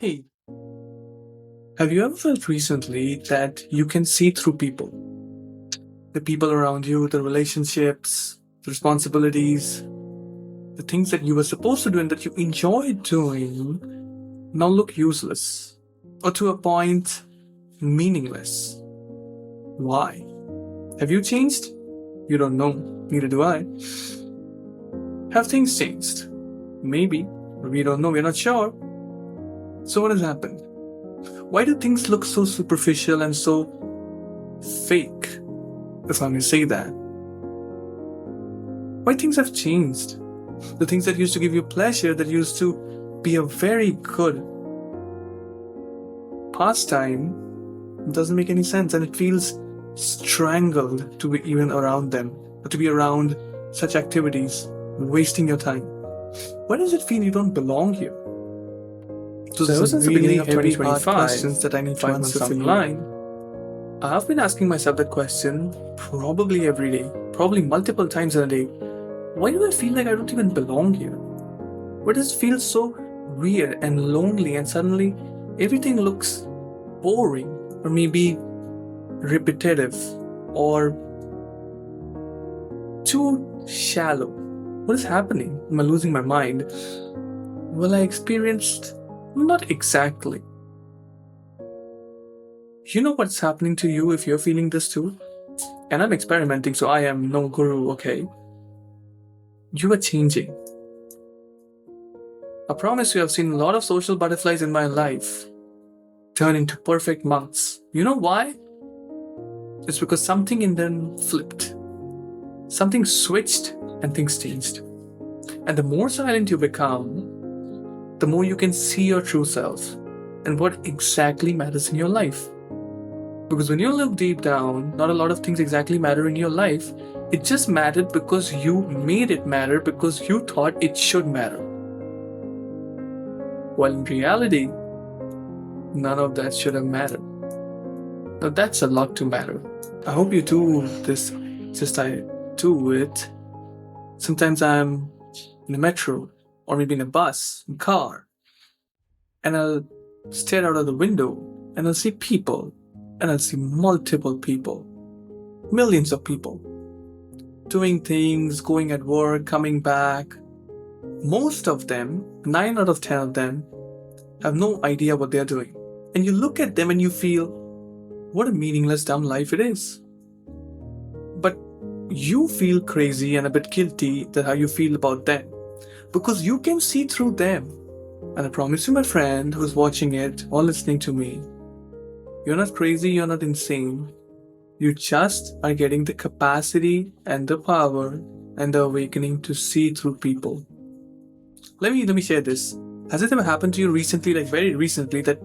Hey, have you ever felt recently that you can see through people? The people around you, the relationships, the responsibilities, the things that you were supposed to do and that you enjoyed doing now look useless or to a point meaningless. Why? Have you changed? You don't know, neither do I. Have things changed? Maybe, but we don't know, we're not sure. So, what has happened? Why do things look so superficial and so fake, if I may say that? Why things have changed? The things that used to give you pleasure, that used to be a very good pastime, doesn't make any sense and it feels strangled to be even around them, or to be around such activities, wasting your time. Why does it feel you don't belong here? So ever since the beginning of 2025, questions that I need to answer for line. I've been asking myself that question probably every day, probably multiple times in a day. Why do I feel like I don't even belong here? Why does it feel so weird and lonely and suddenly everything looks boring or maybe repetitive or too shallow? What is happening? Am I losing my mind? Well, I experienced not exactly. You know what's happening to you if you're feeling this too? And I'm experimenting, so I am no guru, okay? You are changing. I promise you, I've seen a lot of social butterflies in my life turn into perfect monks. You know why? It's because something in them flipped. Something switched and things changed. And the more silent you become, the more you can see your true self and what exactly matters in your life. Because when you look deep down, not a lot of things exactly matter in your life. It just mattered because you made it matter because you thought it should matter. While in reality, none of that should have mattered. Now that's a lot to matter. I hope you do this, just I do it. Sometimes I'm in a metro or maybe in a bus, car, and I'll stare out of the window and I'll see people and I'll see multiple people, millions of people, doing things, going at work, coming back. Most of them, 9 out of 10 of them, have no idea what they're doing. And you look at them and you feel, what a meaningless, dumb life it is. But you feel crazy and a bit guilty that how you feel about them. Because you can see through them. And I promise you, my friend who's watching it or listening to me, you're not crazy, you're not insane. You just are getting the capacity and the power and the awakening to see through people. Let me share this. Has it ever happened to you recently, like very recently, that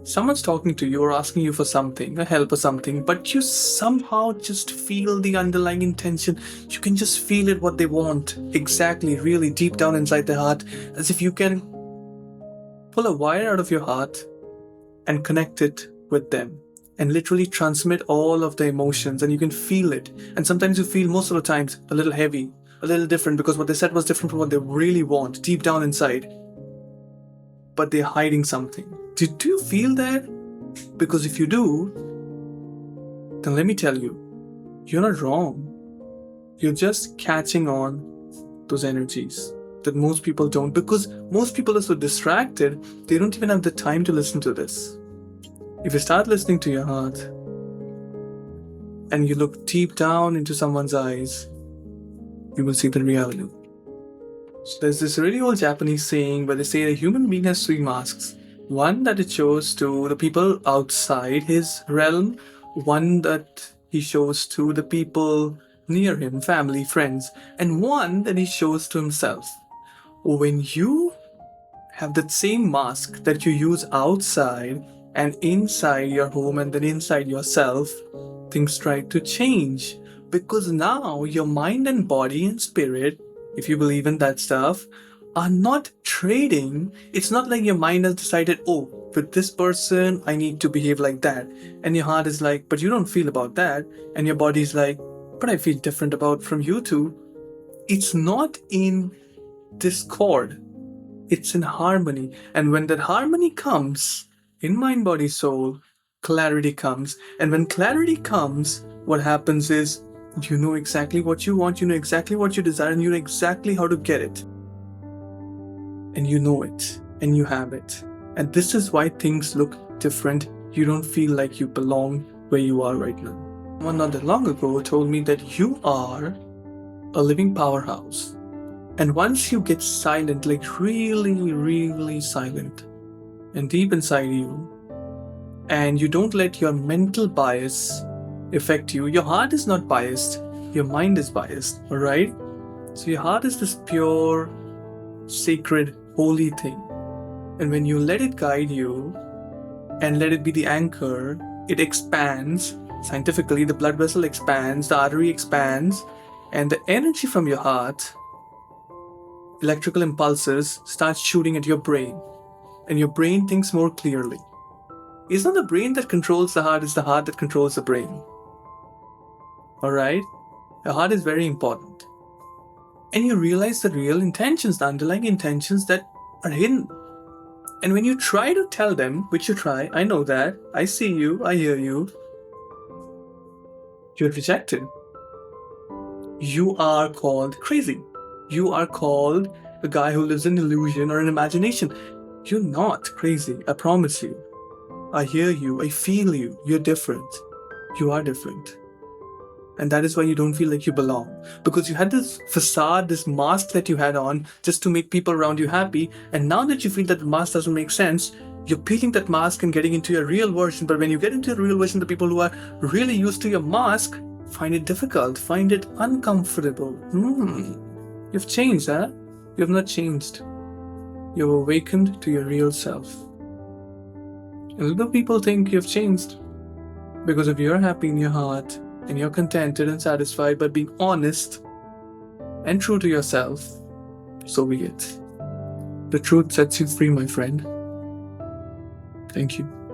someone's talking to you or asking you for something, a help or something, but you somehow just feel the underlying intention. You can just feel it, what they want, exactly, really deep down inside their heart, as if you can pull a wire out of your heart and connect it with them and literally transmit all of the emotions, and you can feel it. And sometimes you feel, most of the times, a little heavy, a little different, because what they said was different from what they really want deep down inside. But they're hiding something. Do you feel that? Because if you do, then let me tell you, you're not wrong. You're just catching on those energies that most people don't, because most people are so distracted, they don't even have the time to listen to this. If you start listening to your heart and you look deep down into someone's eyes, you will see the reality. So there's this really old Japanese saying where they say a human being has 3 masks. One that it shows to the people outside his realm, one that he shows to the people near him, family, friends, and one that he shows to himself. When you have that same mask that you use outside and inside your home and then inside yourself, things try to change. Because now your mind and body and spirit, if you believe in that stuff, are not trading. It's not like your mind has decided, oh, with this person, I need to behave like that. And your heart is like, but you don't feel about that. And your body's like, but I feel different about from you two. It's not in discord. It's in harmony. And when that harmony comes in mind, body, soul, clarity comes. And when clarity comes, what happens is you know exactly what you want, you know exactly what you desire, and you know exactly how to get it. And you know it, and you have it. And this is why things look different. You don't feel like you belong where you are right now. Someone not that long ago told me that you are a living powerhouse. And once you get silent, like really, really silent, and deep inside you, and you don't let your mental bias affect you, your heart is not biased, your mind is biased, all right? So your heart is this pure, sacred, holy thing. And when you let it guide you and let it be the anchor, it expands. Scientifically, the blood vessel expands, the artery expands, and the energy from your heart, electrical impulses, start shooting at your brain. And your brain thinks more clearly. It's not the brain that controls the heart, it's the heart that controls the brain. Alright? The heart is very important. And you realize the real intentions, the underlying intentions that are hidden. And when you try to tell them, which you try, I know that, I see you, I hear you, you're rejected. You are called crazy. You are called a guy who lives in illusion or an imagination. You're not crazy, I promise you. I hear you, I feel you, you're different. You are different. And that is why you don't feel like you belong. Because you had this facade, this mask that you had on just to make people around you happy. And now that you feel that the mask doesn't make sense, you're peeling that mask and getting into your real version. But when you get into your real version, the people who are really used to your mask find it difficult, find it uncomfortable. You've changed, huh? You have not changed. You've awakened to your real self. A lot of people think you've changed because if you're happy in your heart and you're contented and satisfied by being honest and true to yourself, so be it. The truth sets you free, my friend. Thank you.